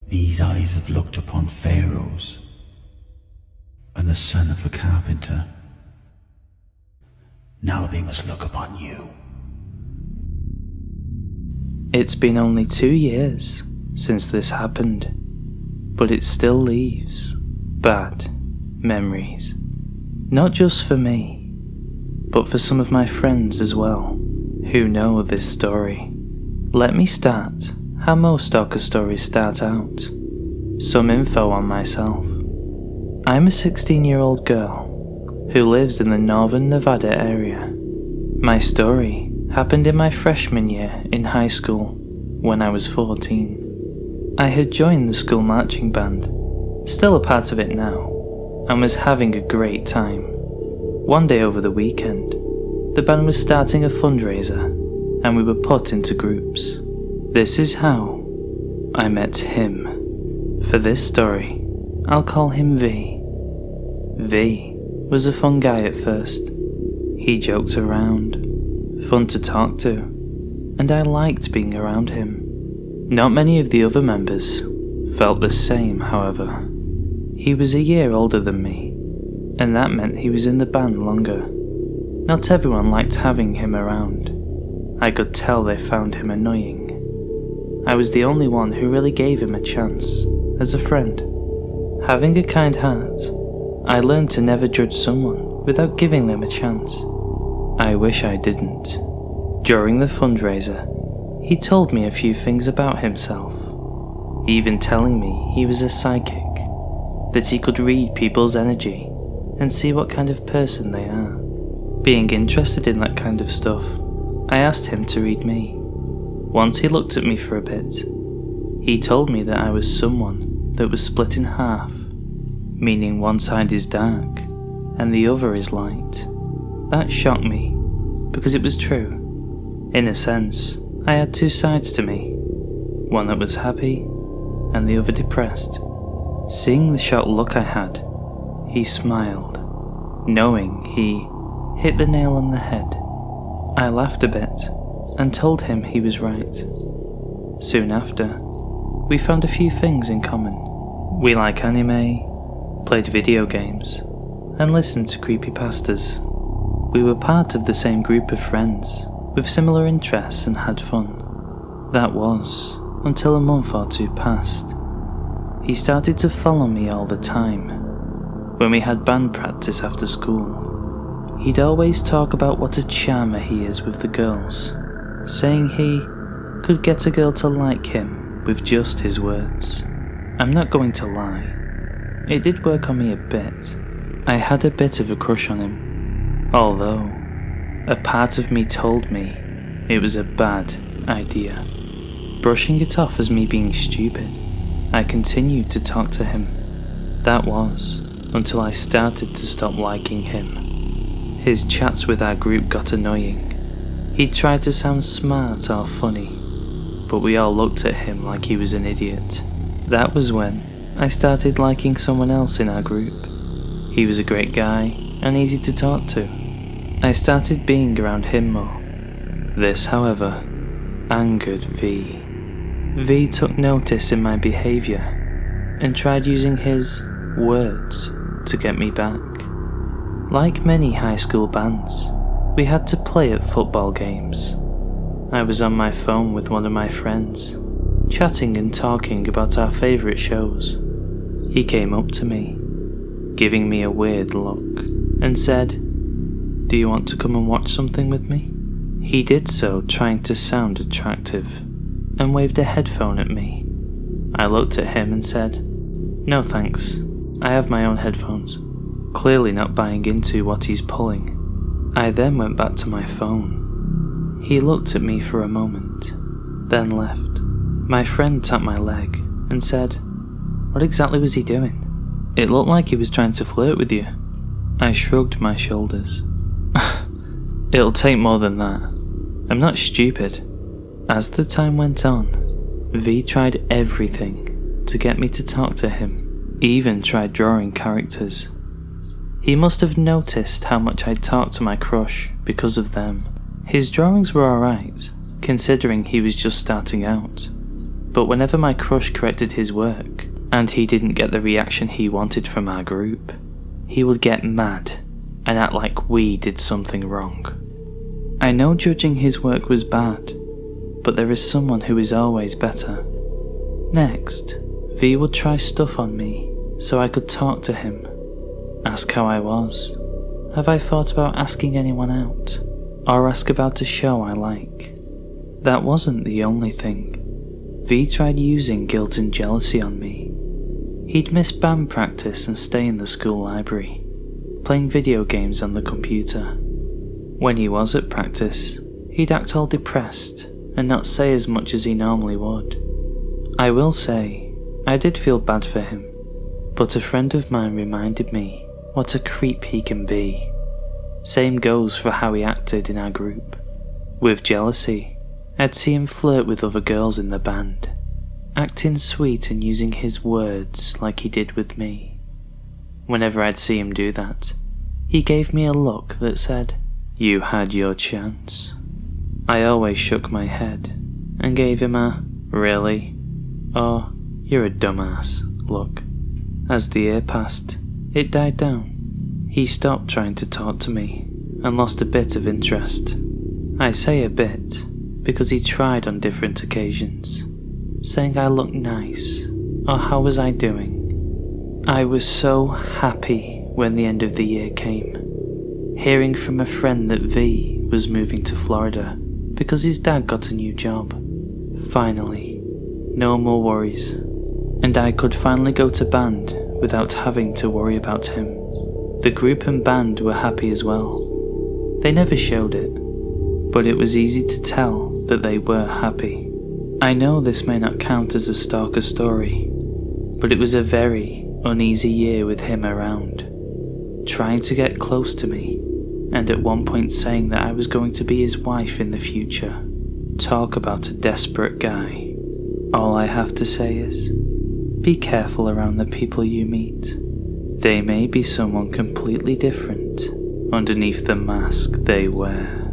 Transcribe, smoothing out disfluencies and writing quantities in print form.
These eyes have looked upon pharaohs and the son of a carpenter. Now they must look upon you. It's been only 2 years since this happened, but it still leaves bad memories. Not just for me, but for some of my friends as well, who know this story. Let me start how most stalker stories start out. Some info on myself. I'm a 16-year-old girl who lives in the northern Nevada area. My story happened in my freshman year in high school when I was 14. I had joined the school marching band, still a part of it now, and was having a great time. One day over the weekend, the band was starting a fundraiser and we were put into groups. This is how I met him. For this story, I'll call him V. V was a fun guy at first. He joked around, fun to talk to, and I liked being around him. Not many of the other members felt the same, however. He was a year older than me, and that meant he was in the band longer. Not everyone liked having him around. I could tell they found him annoying. I was the only one who really gave him a chance, as a friend. Having a kind heart, I learned to never judge someone without giving them a chance. I wish I didn't. During the fundraiser, he told me a few things about himself, even telling me he was a psychic, that he could read people's energy and see what kind of person they are. Being interested in that kind of stuff, I asked him to read me. Once he looked at me for a bit. He told me that I was someone that was split in half, meaning one side is dark and the other is light. That shocked me, because it was true. In a sense, I had two sides to me, one that was happy and the other depressed. Seeing the shocked look I had, he smiled, knowing he hit the nail on the head. I laughed a bit and told him he was right. Soon after, we found a few things in common. We like anime, played video games, and listened to creepypastas. We were part of the same group of friends with similar interests and had fun. That was until a month or two passed. He started to follow me all the time. When we had band practice after school, he'd always talk about what a charmer he is with the girls, saying he could get a girl to like him with just his words. I'm not going to lie, it did work on me a bit. I had a bit of a crush on him, although a part of me told me it was a bad idea. Brushing it off as me being stupid, I continued to talk to him. That was until I started to stop liking him. His chats with our group got annoying. He tried to sound smart or funny, but we all looked at him like he was an idiot. That was when I started liking someone else in our group. He was a great guy and easy to talk to. I started being around him more. This, however, angered V. V took notice in my behaviour and tried using his words to get me back. Like many high school bands, we had to play at football games. I was on my phone with one of my friends, chatting and talking about our favourite shows. He came up to me, giving me a weird look, and said, "Do you want to come and watch something with me?" He did so trying to sound attractive, and waved a headphone at me. I looked at him and said, "No thanks, I have my own headphones," clearly not buying into what he's pulling. I then went back to my phone. He looked at me for a moment, then left. My friend tapped my leg and said, "What exactly was he doing? It looked like he was trying to flirt with you." I shrugged my shoulders. It'll take more than that. I'm not stupid. As the time went on, V tried everything to get me to talk to him, even tried drawing characters. He must have noticed how much I'd talked to my crush because of them. His drawings were alright, considering he was just starting out. But whenever my crush corrected his work, and he didn't get the reaction he wanted from our group, he would get mad and act like we did something wrong. I know judging his work was bad, but there is someone who is always better. Next, V would try stuff on me so I could talk to him, ask how I was, have I thought about asking anyone out, or ask about a show I like. That wasn't the only thing. V tried using guilt and jealousy on me. He'd miss band practice and stay in the school library, playing video games on the computer. When he was at practice, he'd act all depressed and not say as much as he normally would. I will say, I did feel bad for him, but a friend of mine reminded me what a creep he can be. Same goes for how he acted in our group. With jealousy, I'd see him flirt with other girls in the band, acting sweet and using his words like he did with me. Whenever I'd see him do that, he gave me a look that said, "You had your chance." I always shook my head and gave him a "really?" or "you're a dumbass" look. As the year passed, it died down. He stopped trying to talk to me and lost a bit of interest. I say a bit because he tried on different occasions, saying I looked nice or how was I doing. I was so happy when the end of the year came, hearing from a friend that V was moving to Florida because his dad got a new job. Finally, no more worries, and I could finally go to band without having to worry about him. The group and band were happy as well. They never showed it, but it was easy to tell that they were happy. I know this may not count as a stalker story, but it was a very uneasy year with him around, trying to get close to me, and at one point saying that I was going to be his wife in the future. Talk about a desperate guy. All I have to say is, be careful around the people you meet. They may be someone completely different underneath the mask they wear.